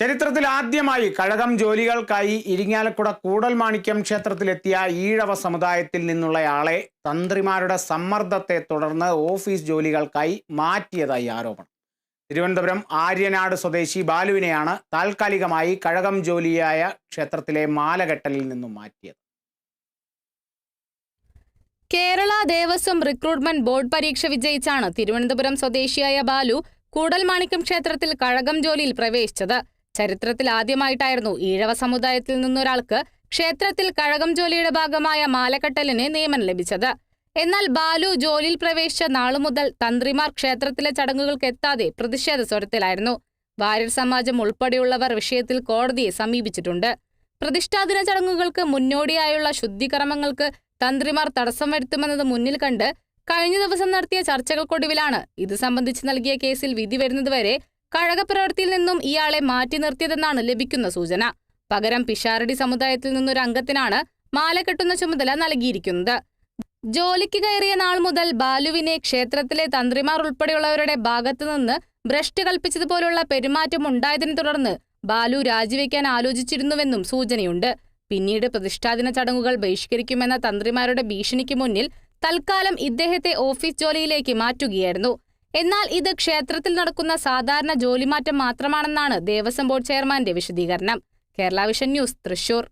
ചരിത്രത്തിൽ ആദ്യമായി കഴകം ജോലികൾക്കായി ഇരിങ്ങാലക്കുട കൂടൽമാണിക്യം ക്ഷേത്രത്തിലെത്തിയ ഈഴവ സമുദായത്തിൽ നിന്നുള്ളയാളെ തന്ത്രിമാരുടെ സമ്മർദ്ദത്തെ തുടർന്ന് ഓഫീസ് ജോലികൾക്കായി മാറ്റിയതായി ആരോപണം. തിരുവനന്തപുരം ആര്യനാട് സ്വദേശി ബാലുവിനെയാണ് താൽക്കാലികമായി കഴകം ജോലിയായ ക്ഷേത്രത്തിലെ മാലകെട്ടലിൽ നിന്നും മാറ്റിയത്. കേരള ദേവസ്വം റിക്രൂട്ട്മെന്റ് ബോർഡ് പരീക്ഷ വിജയിച്ചാണ് തിരുവനന്തപുരം സ്വദേശിയായ ബാലു കൂടൽമാണിക്യം ക്ഷേത്രത്തിൽ കഴകം ജോലിയിൽ പ്രവേശിച്ചത്. ചരിത്രത്തിൽ ആദ്യമായിട്ടായിരുന്നു ഈഴവ സമുദായത്തിൽ നിന്നൊരാൾക്ക് ക്ഷേത്രത്തിൽ കഴകം ജോലിയുടെ ഭാഗമായ മാലകെട്ടലിന് നിയമനം ലഭിച്ചത്. എന്നാൽ ബാലു ജോലിയിൽ പ്രവേശിച്ച നാളു മുതൽ തന്ത്രിമാർ ക്ഷേത്രത്തിലെ ചടങ്ങുകൾക്ക് എത്താതെ പ്രതിഷേധ സ്വരത്തിലായിരുന്നു. വാര്യർ സമാജം ഉൾപ്പെടെയുള്ളവർ വിഷയത്തിൽ കോടതിയെ സമീപിച്ചിട്ടുണ്ട്. പ്രതിഷ്ഠാദിന ചടങ്ങുകൾക്ക് മുന്നോടിയായുള്ള ശുദ്ധികർമ്മങ്ങൾക്ക് തന്ത്രിമാർ തടസ്സം വരുത്തുമെന്നത് മുന്നിൽ കണ്ട് കഴിഞ്ഞ ദിവസം നടത്തിയ ചർച്ചകൾക്കൊടുവിലാണ് ഇത് സംബന്ധിച്ച് നൽകിയ കേസിൽ വിധി വരുന്നതുവരെ കഴകപ്രവൃത്തിയിൽ നിന്നും ഇയാളെ മാറ്റി നിർത്തിയതെന്നാണ് ലഭിക്കുന്ന സൂചന. പകരം പിഷാരടി സമുദായത്തിൽ നിന്നൊരു അംഗത്തിനാണ് മാല കെട്ടുന്ന ചുമതല നൽകിയിരിക്കുന്നത്. ജോലിക്ക് കയറിയ നാൾ മുതൽ ബാലുവിനെ ക്ഷേത്രത്തിലെ തന്ത്രിമാർ ഉൾപ്പെടെയുള്ളവരുടെ ഭാഗത്തുനിന്ന് ഭ്രഷ്ട് കൽപ്പിച്ചതുപോലുള്ള പെരുമാറ്റം ഉണ്ടായതിനെ തുടർന്ന് ബാലു രാജിവെക്കാൻ ആലോചിച്ചിരുന്നുവെന്നും സൂചനയുണ്ട്. പിന്നീട് പ്രതിഷ്ഠാദിന ചടങ്ങുകൾ ബഹിഷ്കരിക്കുമെന്ന തന്ത്രിമാരുടെ ഭീഷണിക്ക് മുന്നിൽ തൽക്കാലം ഇദ്ദേഹത്തെ ഓഫീസ് ജോലിയിലേക്ക് മാറ്റുകയായിരുന്നു. എന്നാൽ ഇത് ക്ഷേത്രത്തിൽ നടക്കുന്ന സാധാരണ ജോലിമാറ്റം മാത്രമാണെന്നാണ് ദേവസ്വം ബോർഡ് ചെയർമാന്റെ വിശദീകരണം. Kerala vision news, Thrissur.